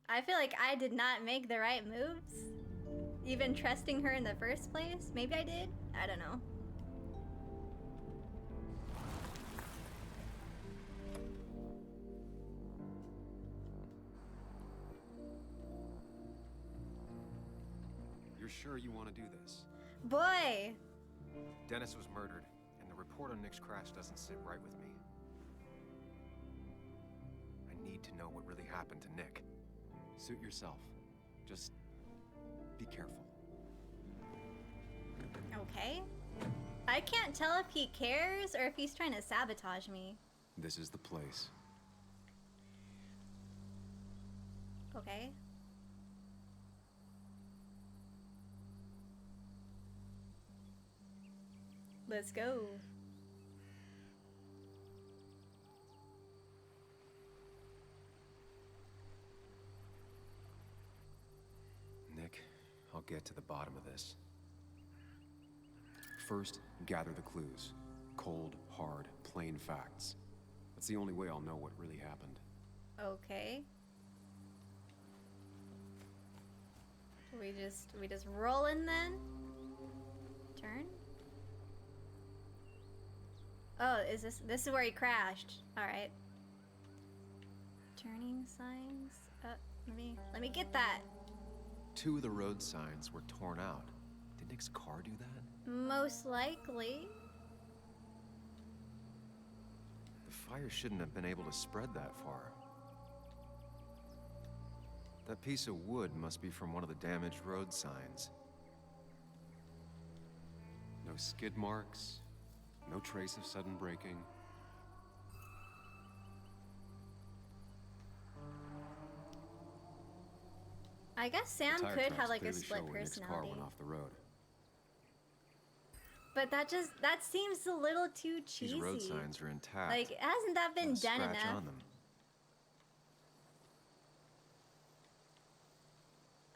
I feel like I did not make the right moves. Even trusting her in the first place. Maybe I did? I don't know. You're sure you want to do this? Boy! Dennis was murdered, and the report on Nick's crash doesn't sit right with me. I need to know what really happened to Nick. Suit yourself. Just be careful. Okay. I can't tell if he cares or if he's trying to sabotage me. This is the place. Okay. Let's go. Nick, I'll get to the bottom of this. First, gather the clues. Cold, hard, plain facts. That's the only way I'll know what really happened. Okay. We just rolling then? Turn? Oh, is this is where he crashed. Alright. Turning signs. Let me get that. 2 of the road signs were torn out. Did Nick's car do that? Most likely. The fire shouldn't have been able to spread that far. That piece of wood must be from one of the damaged road signs. No skid marks, no trace of sudden braking. I guess Sam Tire could tracks have like a clearly split show where Nick's car personality. went off the road. But that seems a little too cheesy. These road signs are intact. Like, hasn't that been Not a done scratch enough? on them.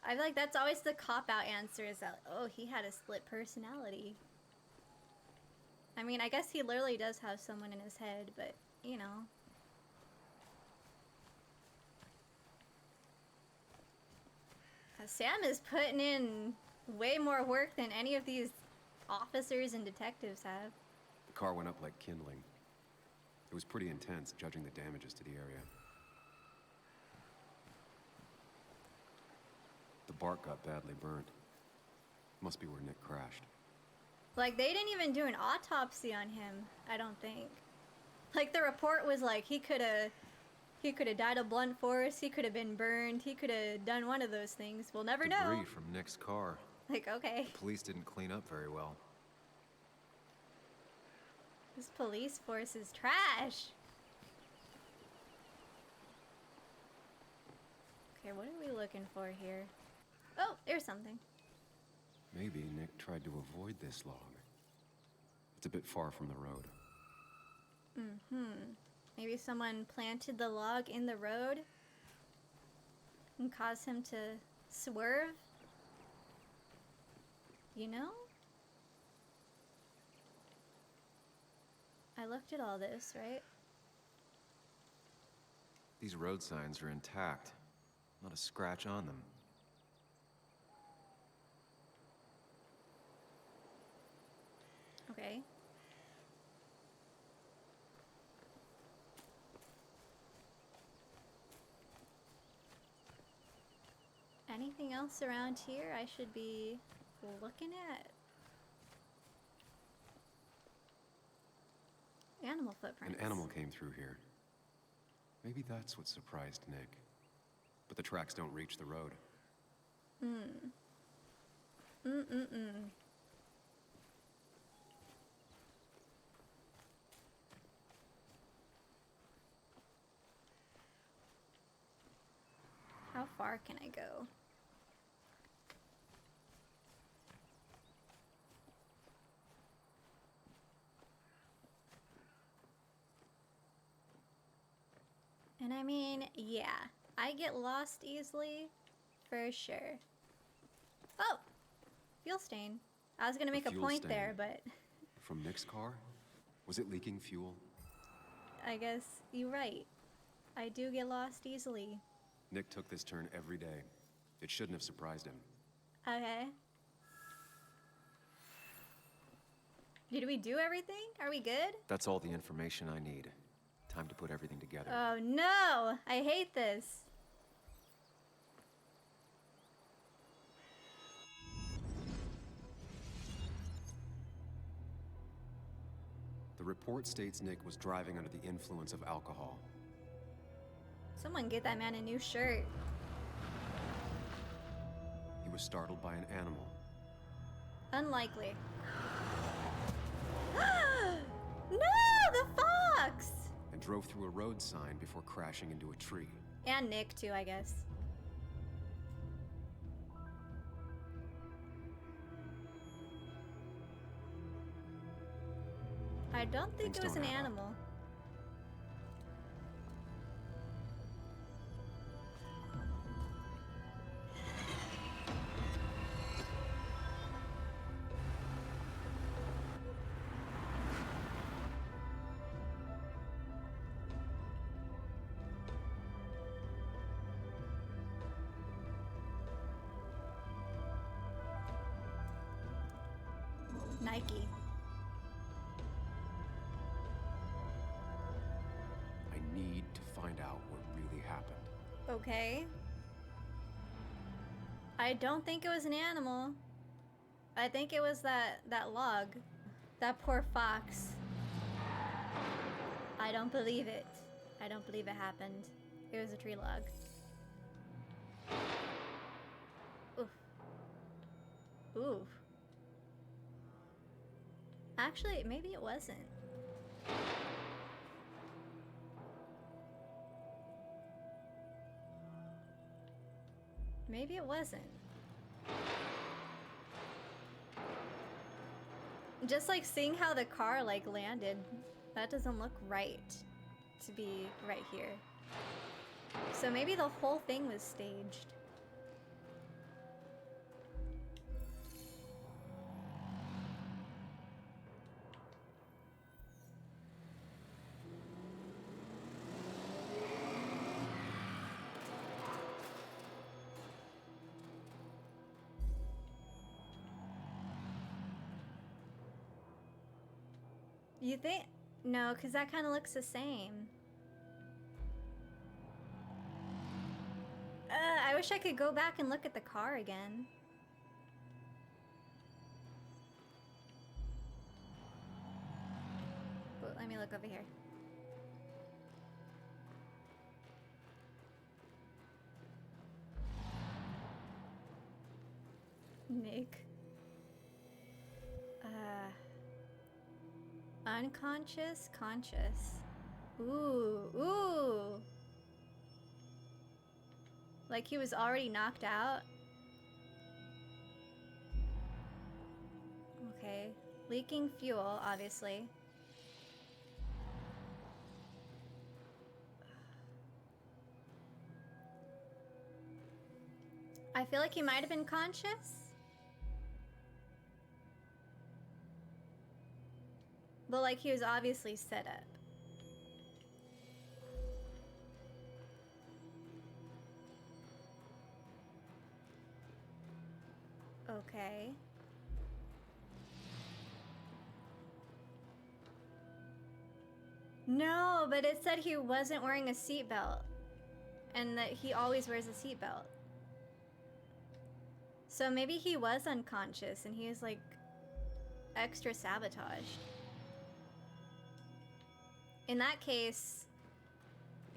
I feel like that's always the cop-out answer is that, oh, he had a split personality. I mean, I guess he literally does have someone in his head, but, you know. Sam is putting in way more work than any of these officers and detectives have. The car went up like kindling. It was pretty intense, judging the damages to the area. The bark got badly burned. Must be where Nick crashed. Like, they didn't even do an autopsy on him, I don't think. Like, the report was like, he could have died of blunt force, he could have been burned, he could have done one of those things. We'll never know. Debris from Nick's car. Like, okay. The police didn't clean up very well. This police force is trash. Okay, what are we looking for here? Oh, there's something. Maybe Nick tried to avoid this log. It's a bit far from the road. Maybe someone planted the log in the road and caused him to swerve? You know? I looked at all this, right? These road signs are intact. Not a scratch on them. Okay. Anything else around here I should be looking at? Animal footprints. An animal came through here. Maybe that's what surprised Nick. But the tracks don't reach the road. How far can I go? And I mean, yeah, I get lost easily, for sure. Oh, fuel stain. I was gonna make a fuel point stain. there, but From Nick's car? Was it leaking fuel? I guess you're right. I do get lost easily. Nick took this turn every day. It shouldn't have surprised him. Okay. Did we do everything? Are we good? That's all the information I need. Time to put everything together. Oh no! I hate this. The report states Nick was driving under the influence of alcohol. Someone get that man a new shirt. He was startled by an animal. Unlikely. No! The fox! And drove through a road sign before crashing into a tree. And Nick, too, I guess. I don't think it was an animal. Nike. I need to find out what really happened. Okay. I don't think it was an animal. I think it was that log. That poor fox. I don't believe it. I don't believe it happened. It was a tree log. Oof. Oof. Actually, maybe it wasn't. Maybe it wasn't. Just like seeing how the car like landed, that doesn't look right to be right here. So maybe the whole thing was staged. You think? No, because that kind of looks the same. I wish I could go back and look at the car again. But let me look over here. Nick. Unconscious, conscious. Ooh, ooh. Like he was already knocked out. Okay. Leaking fuel, obviously. I feel like he might have been conscious. But like he was obviously set up. Okay. No, but it said he wasn't wearing a seatbelt. And that he always wears a seatbelt. So maybe he was unconscious and he was like extra sabotaged. In that case,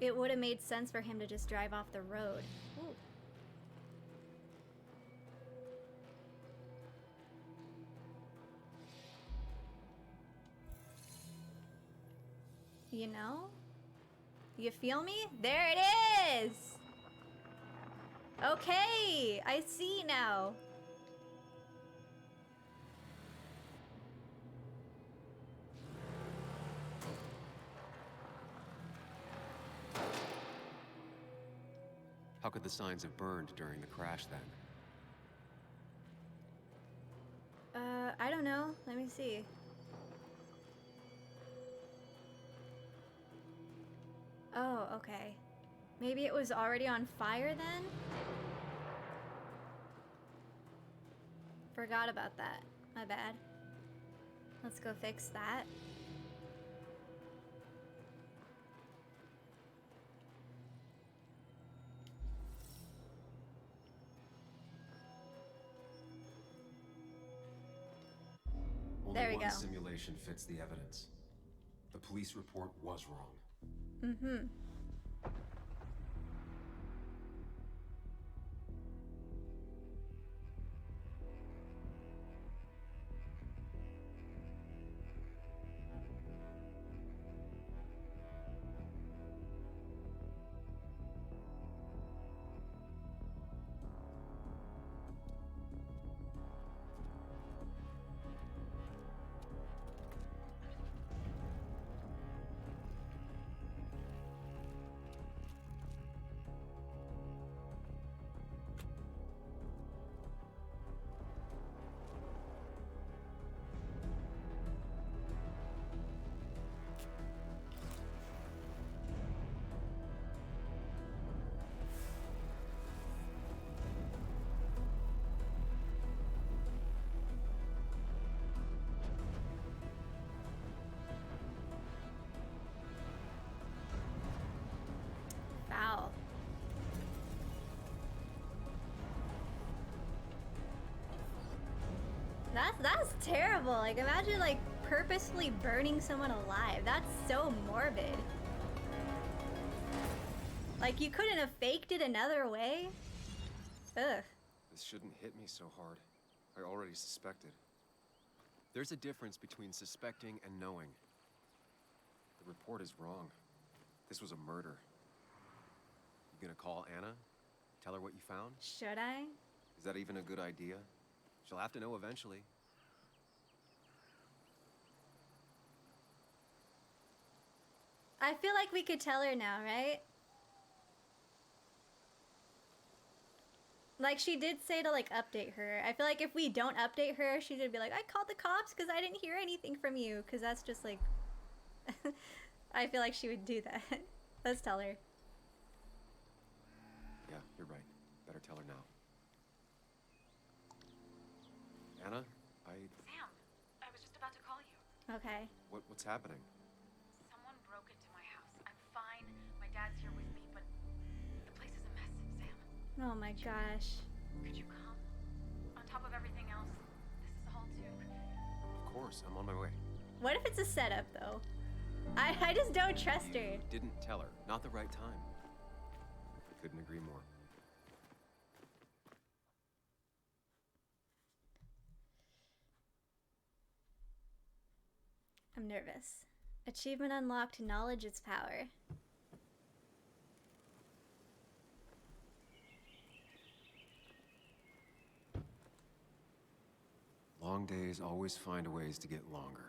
it would have made sense for him to just drive off the road. Ooh. You know? You feel me? There it is! Okay, I see now. How could the signs have burned during the crash then? I don't know. Let me see. Oh, okay. Maybe it was already on fire then? Forgot about that. My bad. Let's go fix that. There we Only go. one simulation fits the evidence. The police report was wrong. Mm-hmm. Foul. That's terrible. Like, imagine like purposely burning someone alive. That's so morbid. Like, you couldn't have faked it another way? Ugh. This shouldn't hit me so hard. I already suspected. There's a difference between suspecting and knowing. The report is wrong. This was a murder. You gonna call Anna? Tell her what you found? Should I? Is that even a good idea? She'll have to know eventually. I feel like we could tell her now, right? Like, she did say to, like, update her. I feel like if we don't update her, she's gonna be like, I called the cops because I didn't hear anything from you. Because that's just, like... I feel like she would do that. Let's tell her. Yeah, you're right. Better tell her now. Anna, Sam, I was just about to call you. Okay. What's happening? Someone broke into my house. I'm fine. My dad's here with me, but the place is a mess, Sam. Oh my gosh. Could you come? On top of everything else, this is all too... Of course, I'm on my way. What if it's a setup, though? I just don't trust her. You didn't tell her. Not the right time. Couldn't agree more. I'm nervous. Achievement unlocked. Knowledge is power. Long days always find ways to get longer.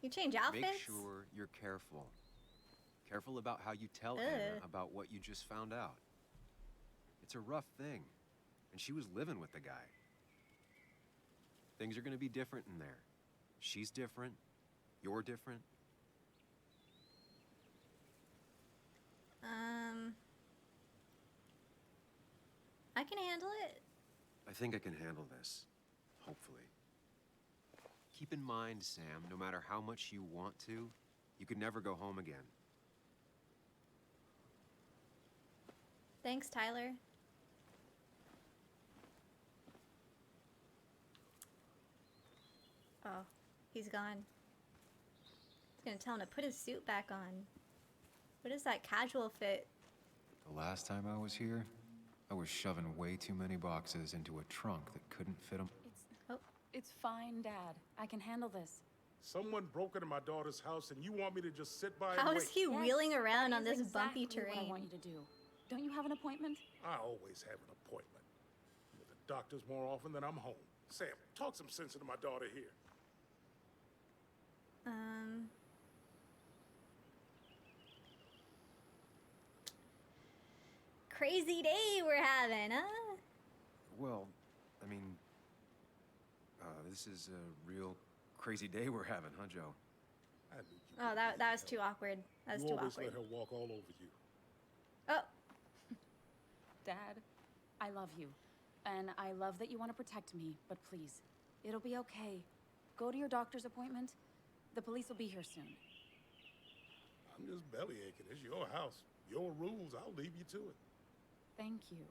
You change outfits? Make sure you're careful. Careful about how you tell Anna about what you just found out. It's a rough thing, and she was living with the guy. Things are gonna be different in there. She's different. You're different. I can handle it. I think I can handle this. Hopefully. Keep in mind, Sam, no matter how much you want to, you could never go home again. Thanks, Tyler. Oh, he's gone. He's gonna tell him to put his suit back on. What is that casual fit? The last time I was here, I was shoving way too many boxes into a trunk that couldn't fit them. It's fine, Dad. I can handle this. Someone broke into my daughter's house and you want me to just sit by and How wait? is he Yes, wheeling around that on is this bumpy exactly terrain? What I want you to do. Don't you have an appointment? I always have an appointment. With the doctors more often than I'm home. Sam, talk some sense into my daughter here. Crazy day we're having, huh? Well, I mean, this is a real crazy day we're having, huh, Joe? I knew you Oh, that was too awkward. That was You too always awkward. let her walk all over you. Oh, Dad, I love you. And I love that you want to protect me, but please, it'll be okay. Go to your doctor's appointment. The police will be here soon. I'm just belly aching. It's your house, your rules. I'll leave you to it. Thank you.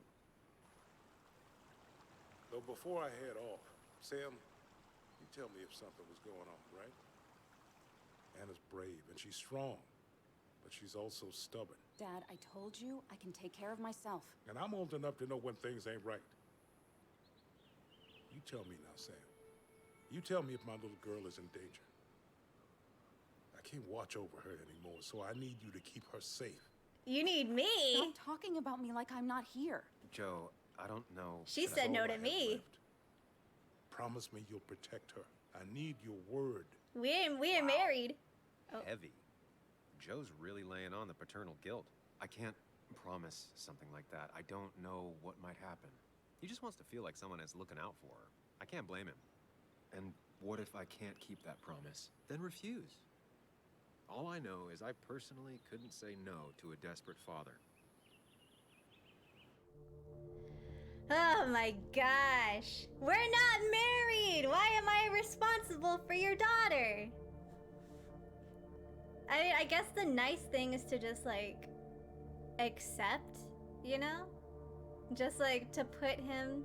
Though before I head off, Sam, you tell me if something was going on, right? Anna's brave and she's strong, but she's also stubborn. Dad, I told you I can take care of myself. And I'm old enough to know when things ain't right. You tell me now, Sam. You tell me if my little girl is in danger. I can't watch over her anymore, so I need you to keep her safe. you need me. Stop talking about me like I'm not here. Joe, I don't know. She That's said all no I to have me. left. Promise me you'll protect her. I need your word. We ain't married. Oh. Heavy. Joe's really laying on the paternal guilt. I can't promise something like that. I don't know what might happen. He just wants to feel like someone is looking out for her. I can't blame him. And what if I can't keep that promise? Then refuse. All I know is I personally couldn't say no to a desperate father. Oh my gosh. We're not married. Why am I responsible for your daughter? I mean, I guess the nice thing is to just like accept, you know? Just like to put him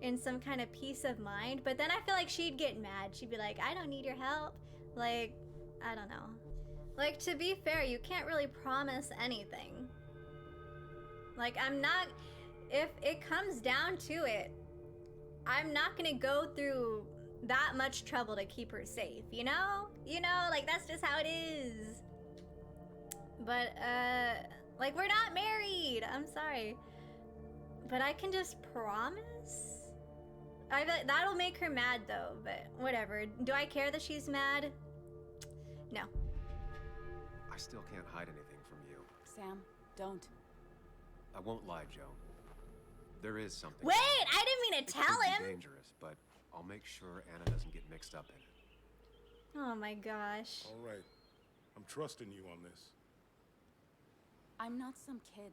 in some kind of peace of mind. But then I feel like she'd get mad. She'd be like, I don't need your help. Like, I don't know. Like, to be fair, you can't really promise anything. Like, I'm not... If it comes down to it, I'm not gonna go through that much trouble to keep her safe, you know? You know, like, that's just how it is. But, like, we're not married. I'm sorry. But I can just promise? I bet that'll make her mad, though, but whatever. Do I care that she's mad? No. I still can't hide anything from you. Sam, don't. I won't lie, Joe. There is something. Wait, I didn't mean to It tell could be him. dangerous, but I'll make sure Anna doesn't get mixed up in it. Oh my gosh. All right. I'm trusting you on this. I'm not some kid.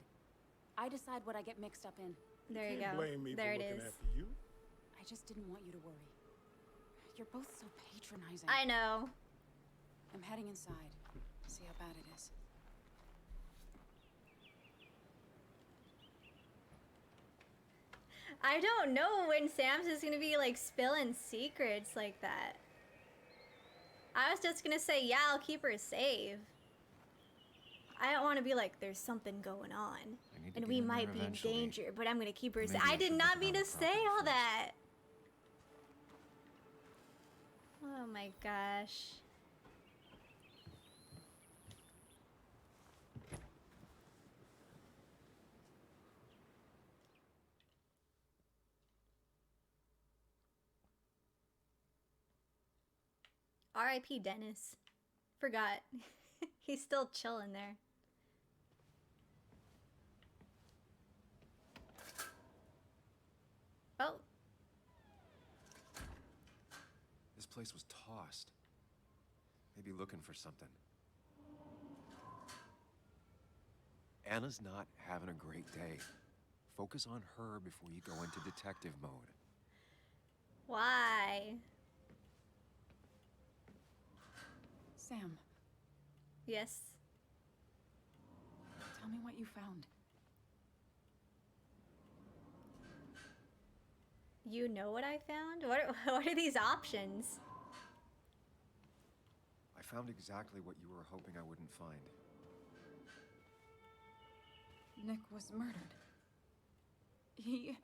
I decide what I get mixed up in. There you Can't go. blame me There for it looking is. after you. I just didn't want you to worry. You're both so patronizing. I know. I'm heading inside. See how bad it is. I don't know when Sam's is gonna be like spilling secrets like that. I was just gonna say, yeah, I'll keep her safe. I don't want to be like, there's something going on, need to and get we in there might be in eventually. danger, but I'm gonna keep her safe. Maybe I I did should not look mean to around the say property all first. that. Oh my gosh. R.I.P. Dennis. Forgot. He's still chilling there. Oh, This place was tossed. Maybe looking for something. Anna's not having a great day. Focus on her before you go into detective mode. why? Sam, Yes. tell me what you found. You know what I found? What are these options? I found exactly what you were hoping I wouldn't find. Nick was murdered. He...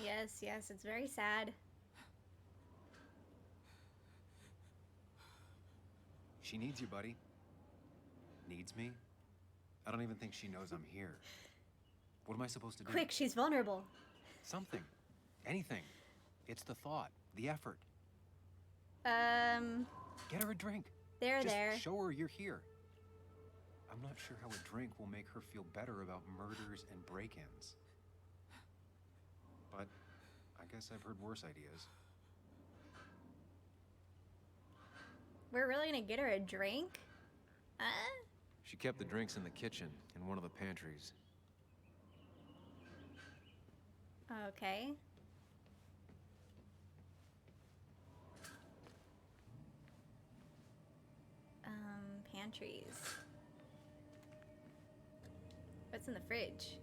Yes, yes, it's very sad. She needs you, buddy. Needs me? I don't even think she knows I'm here. What am I supposed to do? Quick, she's vulnerable. Something. Anything. It's the thought, the effort. Um, Get her a drink. there, Just there. show her you're here. I'm not sure how a drink will make her feel better about murders and break-ins. But I guess I've heard worse ideas. We're really gonna get her a drink? Huh? She kept the drinks in the kitchen, in one of the pantries. Okay. Pantries. What's in the fridge?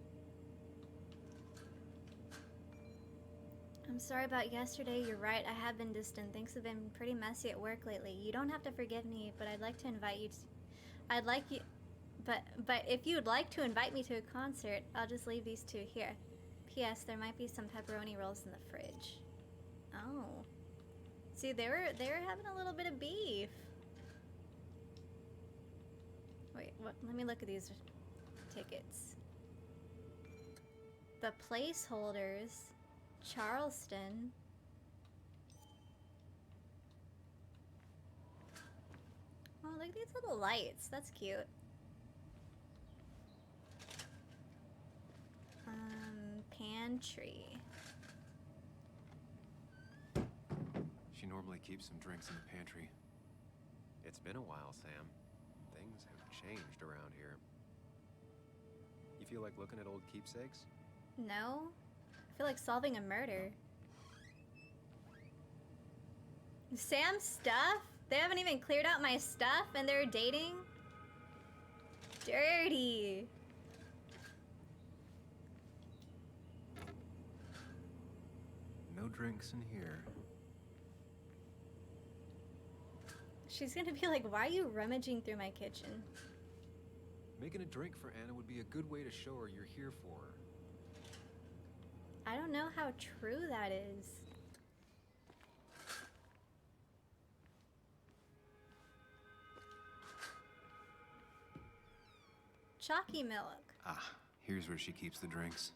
I'm sorry about yesterday. You're right. I have been distant. Things have been pretty messy at work lately. You don't have to forgive me, but I'd like to invite you to... I'd like you... But if you'd like to invite me to a concert, I'll just leave these two here. P.S. There might be some pepperoni rolls in the fridge. Oh. See, they were having a little bit of beef. Wait, what? Let me look at these tickets. The placeholders. Charleston. Oh, look at these little lights. That's cute. Pantry. She normally keeps some drinks in the pantry. It's been a while, Sam. Things have changed around here. You feel like looking at old keepsakes? No? I feel like solving a murder. Sam's stuff? They haven't even cleared out my stuff and they're dating? Dirty. No drinks in here. She's gonna be like, why are you rummaging through my kitchen? Making a drink for Anna would be a good way to show her you're here for her. I don't know how true that is. Chalky milk. Ah, here's where she keeps the drinks.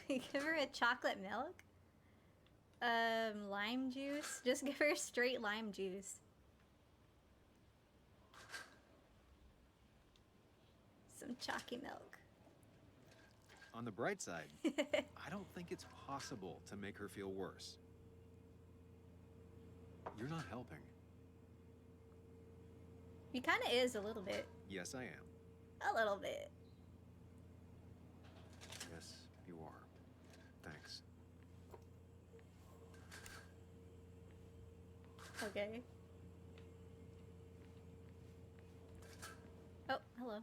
Give her a chocolate milk? Lime juice? Just give her straight lime juice. Some chalky milk. On the bright side, I don't think it's possible to make her feel worse. You're not helping. He kind of is a little bit. Yes, I am. A little bit. Yes, you are. Thanks. Okay. Oh, hello.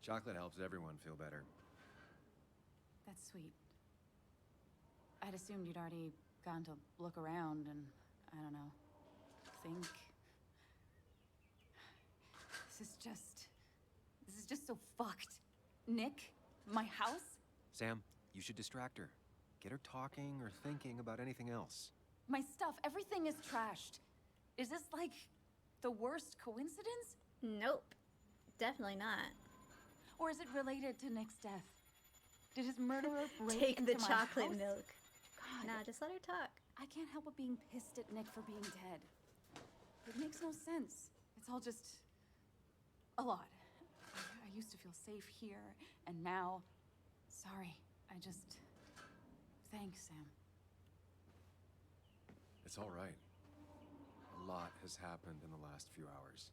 Chocolate helps everyone feel better. That's sweet. I'd assumed you'd already gone to look around and, I don't know, think. This is just so fucked. Nick? My house? Sam, you should distract her. Get her talking or thinking about anything else. My stuff, everything is trashed. Is this like the worst coincidence? Nope. Definitely not. Or is it related to Nick's death? Did his murderer break Take into the my chocolate house? milk. God, Nah, just let her talk. I can't help but being pissed at Nick for being dead. It makes no sense. It's all just a lot. I used to feel safe here, and now, sorry. Thanks, Sam. It's all right. A lot has happened in the last few hours.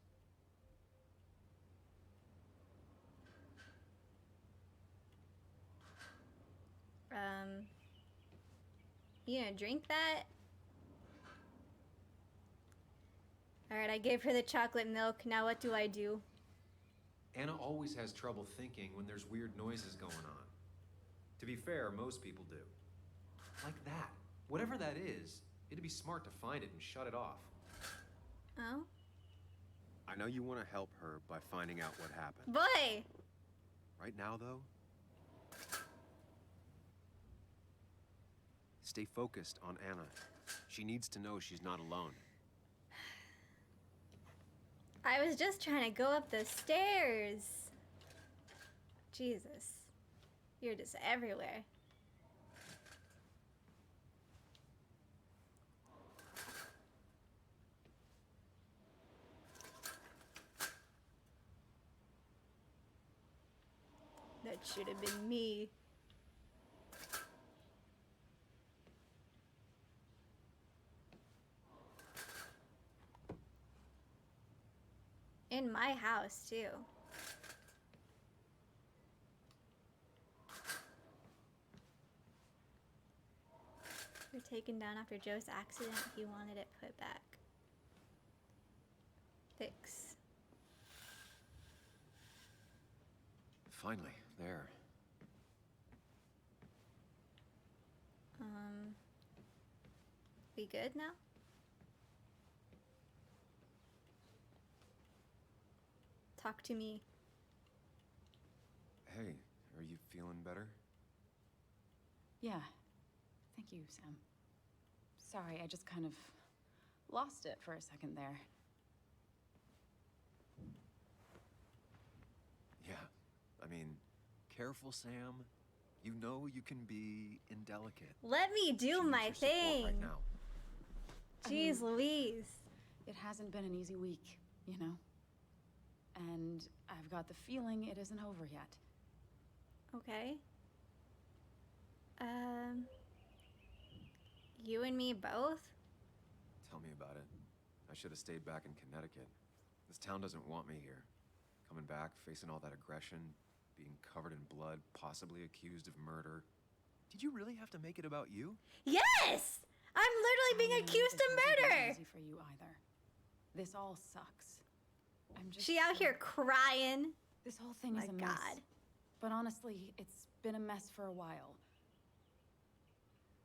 You gonna drink that? Alright, I gave her the chocolate milk. Now what do I do? Anna always has trouble thinking when there's weird noises going on. To be fair, most people do. Like that. Whatever that is, it'd be smart to find it and shut it off. Oh? I know you want to help her by finding out what happened. Boy! Right now, though, stay focused on Anna. She needs to know she's not alone. I was just trying to go up the stairs. Jesus. You're just everywhere. That should have been me. In my house, too. You're taken down after Joe's accident. He wanted it put back. Fix. Finally, there. We good now? Talk to me. Hey, are you feeling better? Yeah. Thank you, Sam. Sorry, I just kind of lost it for a second there. Yeah. I mean, careful, Sam. You know you can be indelicate. Let me do She needs my your support thing. right now. Jeez Louise. It hasn't been an easy week, you know? And I've got the feeling it isn't over yet. Okay. You and me both? Tell me about it. I should have stayed back in Connecticut. This town doesn't want me here. Coming back, facing all that aggression, being covered in blood, possibly accused of murder. Did you really have to make it about you? Yes! I'm literally being accused of This hasn't been murder! easy for you either. This all sucks. I'm just She out here crying. This whole thing My is a mess. God. But honestly, it's been a mess for a while.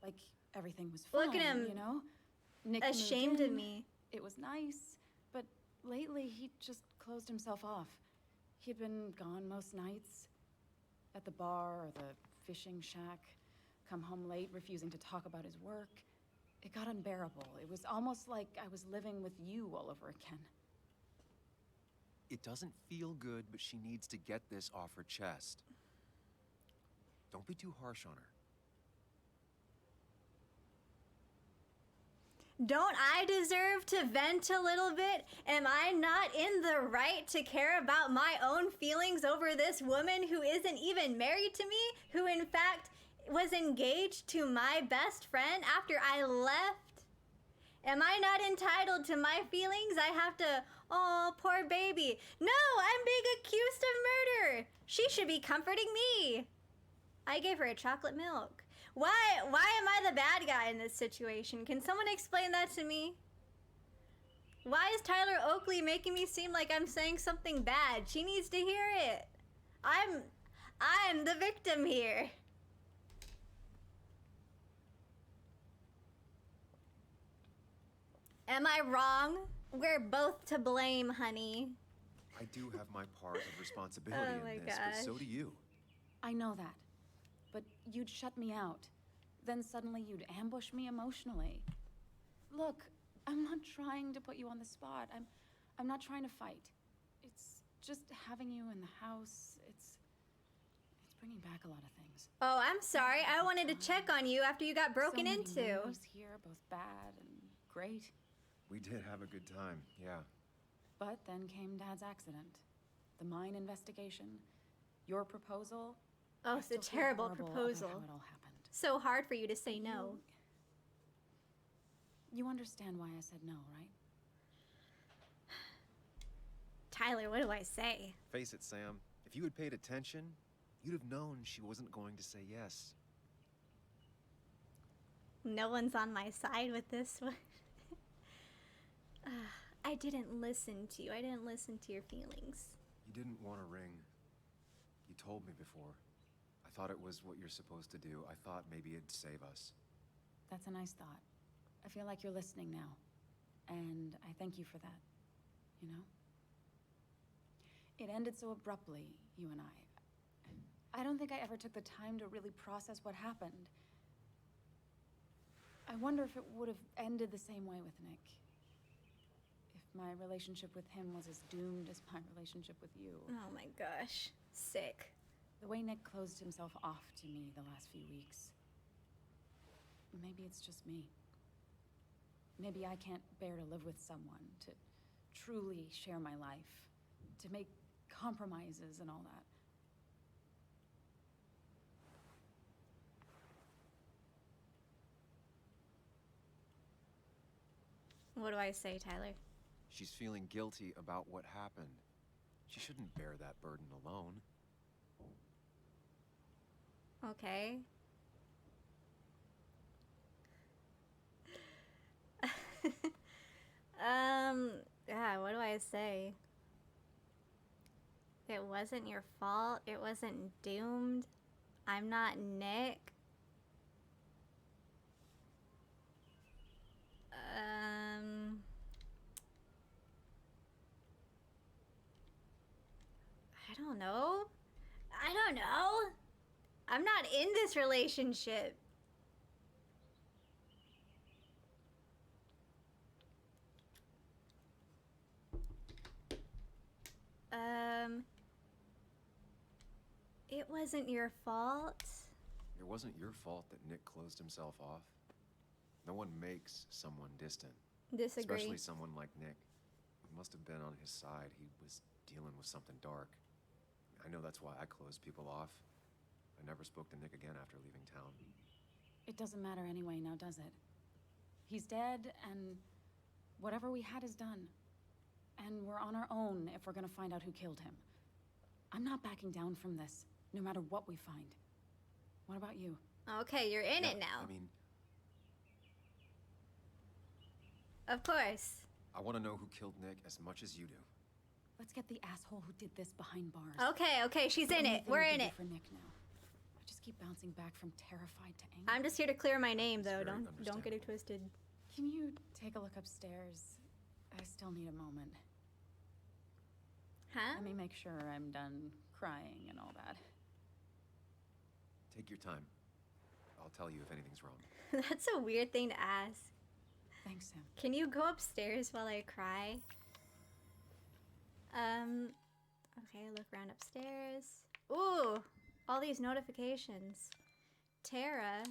Like, everything was fine, Look at him. you know? Nick moved Ashamed of in. me. It was nice, but lately he just closed himself off. He'd been gone most nights. At the bar or the fishing shack. Come home late, refusing to talk about his work. It got unbearable. It was almost like I was living with you all over again. It doesn't feel good, but she needs to get this off her chest. Don't be too harsh on her. Don't I deserve to vent a little bit? Am I not in the right to care about my own feelings over this woman who isn't even married to me? Who in fact was engaged to my best friend after I left? Am I not entitled to my feelings? I have to, oh, poor baby. No, I'm being accused of murder. She should be comforting me. I gave her a chocolate milk. Why am I the bad guy in this situation? Can someone explain that to me? Why is Tyler Oakley making me seem like I'm saying something bad? She needs to hear it. I'm the victim here. Am I wrong? We're both to blame, honey. I do have my part of responsibility Oh my in this, but so gosh. do you. I know that. But you'd shut me out. Then suddenly you'd ambush me emotionally. Look, I'm not trying to put you on the spot. I'm not trying to fight. It's just having you in the house. It's bringing back a lot of things. Oh, I'm sorry. I wanted to check on you after you got broken so many into. memories here, both bad and great. We did have a good time, yeah. But then came Dad's accident, the mine investigation, your proposal. Oh, I it's a still feel terrible horrible about proposal. how it all happened. So hard for you to say no. You understand why I said no, right? Tyler, what do I say? Face it, Sam. If you had paid attention, you'd have known she wasn't going to say yes. No one's on my side with this one. I didn't listen to you. I didn't listen to your feelings. You didn't want a ring. You told me before. I thought it was what you're supposed to do. I thought maybe it'd save us. That's a nice thought. I feel like you're listening now. And I thank you for that. You know? It ended so abruptly, you and I. I don't think I ever took the time to really process what happened. I wonder if it would have ended the same way with Nick. If my relationship with him was as doomed as my relationship with you. Oh my gosh. Sick. The way Nick closed himself off to me the last few weeks. Maybe it's just me. Maybe I can't bear to live with someone, to truly share my life, to make compromises and all that. What do I say, Tyler? She's feeling guilty about what happened. She shouldn't bear that burden alone. Okay. Yeah, what do I say? It wasn't your fault. It wasn't doomed. I'm not Nick. I don't know. I don't know. I'm not in this relationship. It wasn't your fault. It wasn't your fault that Nick closed himself off. No one makes someone distant. Disagree. Especially someone like Nick. He must have been on his side. He was dealing with something dark. I know that's why I closed people off. I never spoke to Nick again after leaving town. It doesn't matter anyway, now does it? He's dead, and whatever we had is done. And we're on our own if we're gonna find out who killed him. I'm not backing down from this, no matter what we find. What about you? Okay, you're in it now. I mean, of course. I want to know who killed Nick as much as you do. Let's get the asshole who did this behind bars. Okay, she's in it. We're in it. For Nick now. I just keep bouncing back from terrified to angry. I'm just here to clear my name, though. It's very Don't get it twisted. Can you take a look upstairs? I still need a moment. Huh? Let me make sure I'm done crying and all that. Take your time. I'll tell you if anything's wrong. That's a weird thing to ask. Thanks, Sam. Can you go upstairs while I cry? Okay, look around upstairs. Ooh, all these notifications. Tara.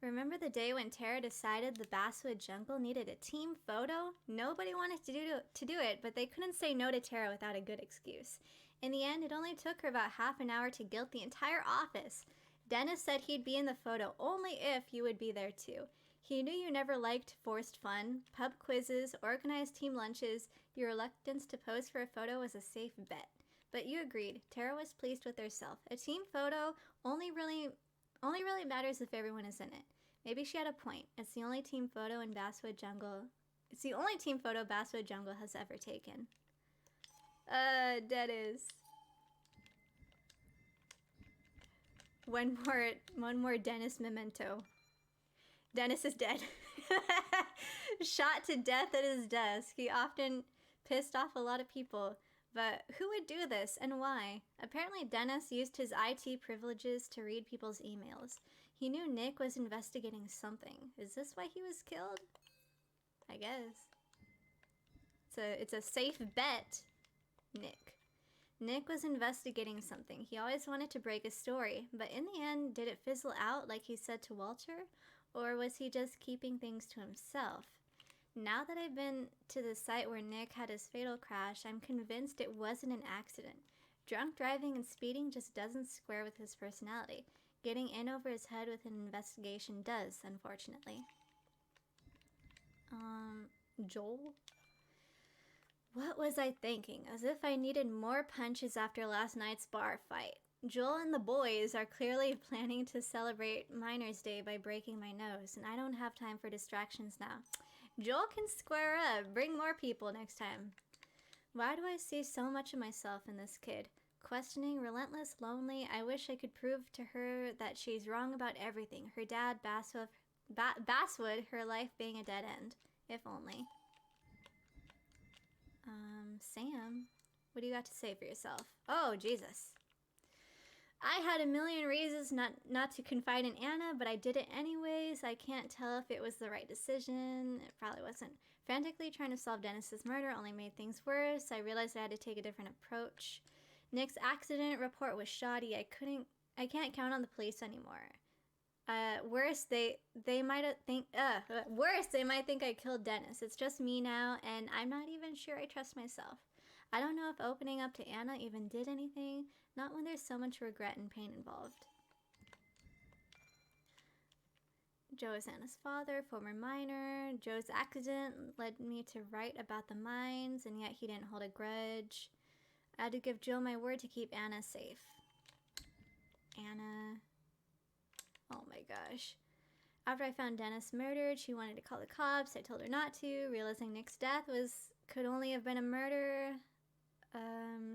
Remember the day when Tara decided the Basswood Jungle needed a team photo? Nobody wanted to do it, but they couldn't say no to Tara without a good excuse. In the end, it only took her about half an hour to guilt the entire office. Dennis said he'd be in the photo only if you would be there too. He knew you never liked forced fun, pub quizzes, organized team lunches. Your reluctance to pose for a photo was a safe bet. But you agreed. Tara was pleased with herself. A team photo only really matters if everyone is in it. Maybe she had a point. It's the only team photo Basswood Jungle has ever taken. Dennis. One more Dennis memento. Dennis is dead. Shot to death at his desk. He often pissed off a lot of people. But who would do this and why? Apparently Dennis used his IT privileges to read people's emails. He knew Nick was investigating something. Is this why he was killed? I guess. It's a safe bet, Nick. Nick was investigating something. He always wanted to break a story, but in the end, did it fizzle out like he said to Walter? Or was he just keeping things to himself? Now that I've been to the site where Nick had his fatal crash, I'm convinced it wasn't an accident. Drunk driving and speeding just doesn't square with his personality. Getting in over his head with an investigation does, unfortunately. Joel? What was I thinking? As if I needed more punches after last night's bar fight. Joel and the boys are clearly planning to celebrate Miner's Day by breaking my nose, and I don't have time for distractions now. Joel can square up. Bring more people next time. Why do I see so much of myself in this kid? Questioning, relentless, lonely. I wish I could prove to her that she's wrong about everything. Her dad, Basswood, her life being a dead end. If only. Sam, what do you got to say for yourself? Oh, Jesus. I had a million reasons not to confide in Anna, but I did it anyways. I can't tell if it was the right decision. It probably wasn't. Frantically trying to solve Dennis's murder only made things worse. I realized I had to take a different approach. Nick's accident report was shoddy. I can't count on the police anymore. Worse, they might think I killed Dennis. It's just me now, and I'm not even sure I trust myself. I don't know if opening up to Anna even did anything, not when there's so much regret and pain involved. Joe is Anna's father, former miner. Joe's accident led me to write about the mines, and yet he didn't hold a grudge. I had to give Joe my word to keep Anna safe. Anna. Oh my gosh. After I found Dennis murdered, she wanted to call the cops. I told her not to, realizing Nick's death could only have been a murder.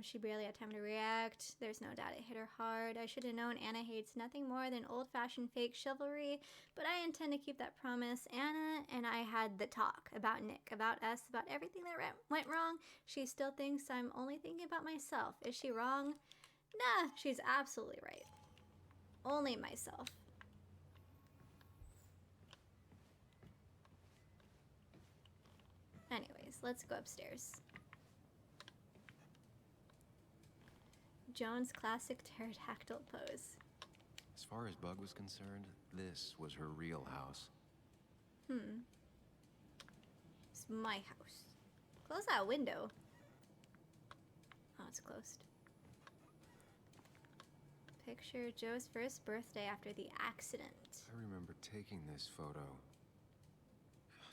She barely had time to react. There's no doubt it hit her hard. I should have known Anna hates nothing more than old-fashioned fake chivalry, but I intend to keep that promise. Anna and I had the talk about Nick, about us, about everything that went wrong. She still thinks I'm only thinking about myself. Is she wrong? Nah, she's absolutely right. Only myself. Anyways, let's go upstairs. Joan's classic pterodactyl pose. As far as Bug was concerned, this was her real house. It's my house. Close that window. Oh, it's closed. Picture Joe's first birthday after the accident. I remember taking this photo.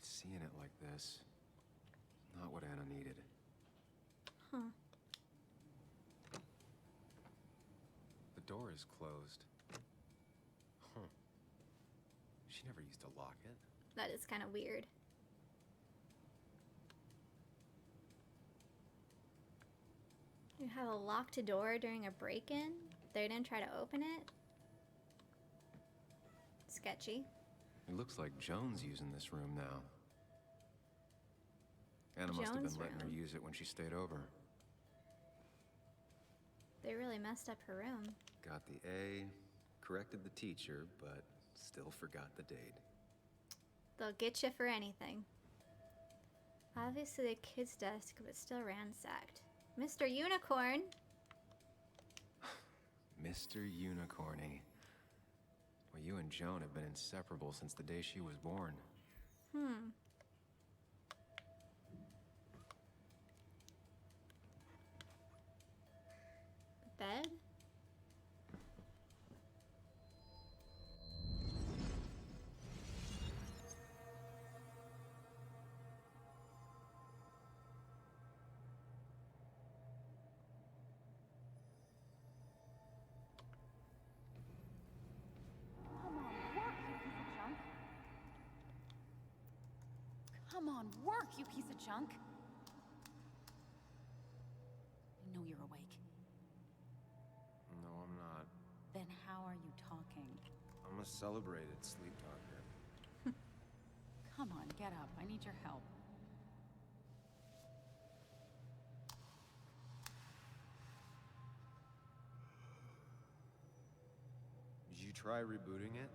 Seeing it like this. Not what Anna needed. Huh. The door is closed. Huh. She never used to lock it. That is kind of weird. You have a locked door during a break-in? They didn't try to open it? Sketchy. It looks like Joan's using this room now. Anna must have been letting her use it when she stayed over. They really messed up her room. Got the A, corrected the teacher, but still forgot the date. They'll get you for anything. Obviously the kid's desk, but still ransacked. Mr. Unicorn! Mr. Unicorny. Well, you and Joan have been inseparable since the day she was born. Bed? Come on, work, you piece of junk! I know you're awake. No, I'm not. Then how are you talking? I'm a celebrated sleep talker. Come on, get up. I need your help. Did you try rebooting it?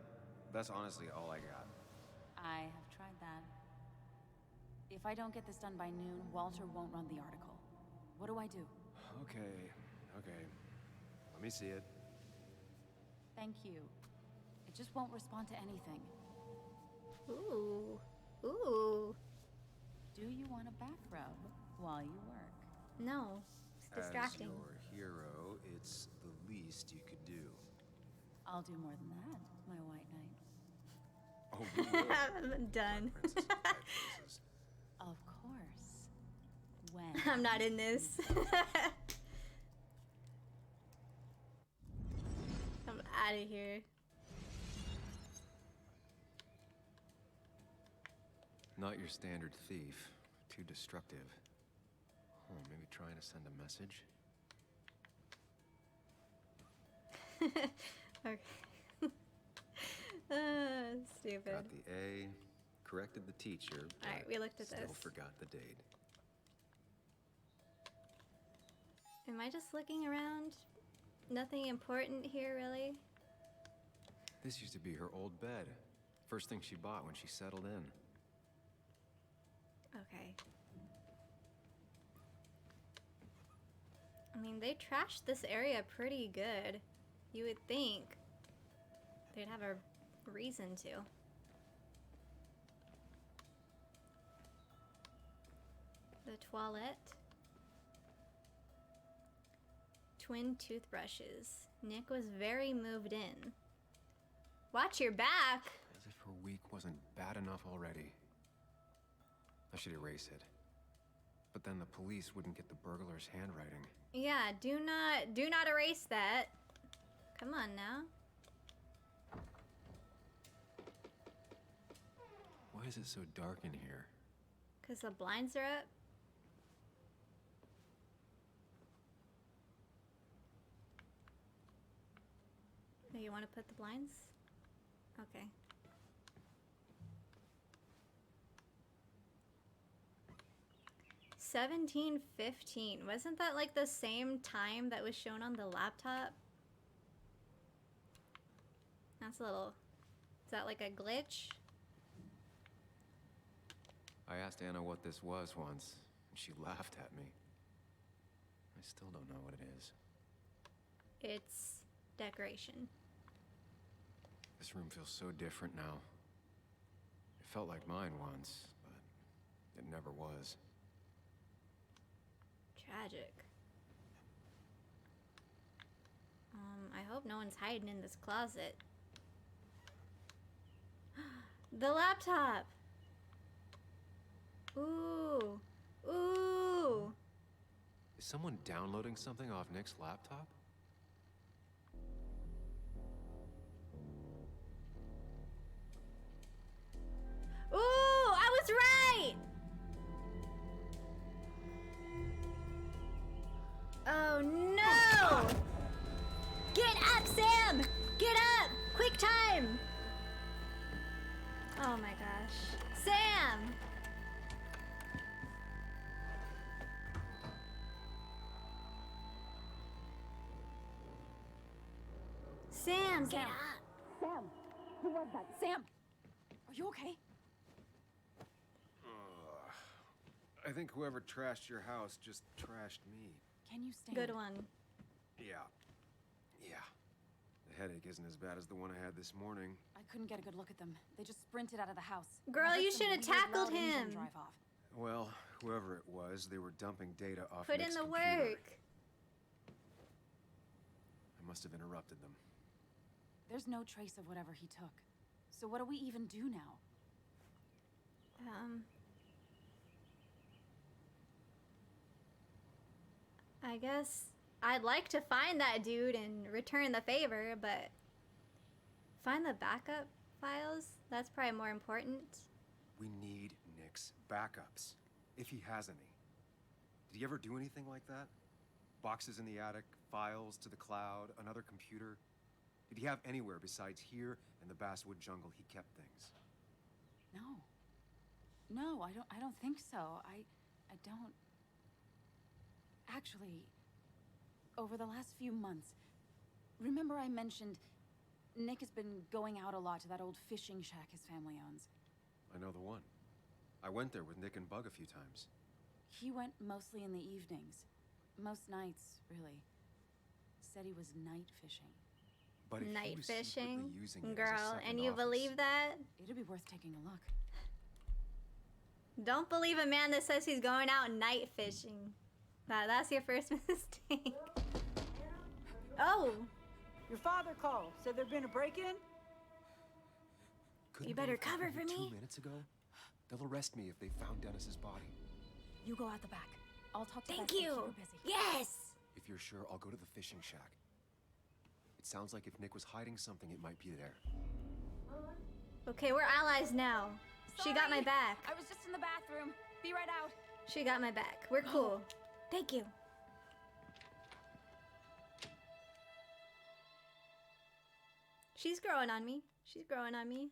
That's honestly all I got. I have tried that. If I don't get this done by noon, Walter won't run the article. What do I do? Okay. Let me see it. Thank you. It just won't respond to anything. Ooh. Ooh. Do you want a back rub while you work? No. It's distracting. As your hero, it's the least you could do. I'll do more than that, my white knight. Oh, we will. I'm done. Princess of Five Faces. Of course. When? I'm not in this. I'm out of here. Not your standard thief. Too destructive. Oh, maybe trying to send a message? Okay. Stupid. Got the A, corrected the teacher, but Alright, we looked at still this. forgot the date. Am I just looking around? Nothing important here, really. This used to be her old bed. First thing she bought when she settled in. Okay. I mean, they trashed this area pretty good. You would think they'd have a reason to. The toilet. Twin toothbrushes. Nick was very moved in. Watch your back! As if her week wasn't bad enough already. I should erase it. But then the police wouldn't get the burglar's handwriting. Yeah, do not erase that. Come on now. Why is it so dark in here? 'Cause the blinds are up. Oh, you want to put the blinds? Okay. $17.15. Wasn't that like the same time that was shown on the laptop? That's a little... Is that like a glitch? I asked Anna what this was once, and she laughed at me. I still don't know what it is. It's decoration. This room feels so different now. It felt like mine once, but it never was. Tragic. I hope no one's hiding in this closet. The laptop! Ooh. Ooh. Is someone downloading something off Nick's laptop? Ooh, I was right! Oh no! Get up, Sam! Get up! Quick time! Oh my gosh. Sam! Sam, get up! Sam! Who was that? Sam! Are you okay? I think whoever trashed your house just trashed me. Can you stand? Good one. Yeah. The headache isn't as bad as the one I had this morning. I couldn't get a good look at them. They just sprinted out of the house. Girl, I heard you some should have weird, tackled loud engine him. Drive off. Well, whoever it was, they were dumping data off Put in Nick's the computer. work. I must have interrupted them. There's no trace of whatever he took. So what do we even do now? I guess I'd like to find that dude and return the favor, but find the backup files? That's probably more important. We need Nick's backups, if he has any. Did he ever do anything like that? Boxes in the attic, files to the cloud, another computer? Did he have anywhere besides here and the Basswood jungle he kept things? No. No, I don't think so. I don't... Actually, over the last few months, remember I mentioned Nick has been going out a lot to that old fishing shack his family owns. I know the one. I went there with Nick and Bug a few times. He went mostly in the evenings. Most nights, really. Said he was night fishing. But if he Night was secretly fishing? using it as a Girl, second and you office, believe that? It'd be worth taking a look. Don't believe a man that says he's going out night fishing. That's your first mistake. Oh! Your father called. Said there'd been a break-in? couldn't You they better have gotten cover here for me. 2 minutes ago? They'll arrest me if they found Dennis's body. You go out the back. I'll talk to Thank Becky. you! Keep her busy. Yes! If you're sure, I'll go to the fishing shack. It sounds like if Nick was hiding something, it might be there. Okay, we're allies now. She got my Sorry. back. I was just in the bathroom. Be right out. She got my back. We're cool. Thank you. She's growing on me. She's growing on me.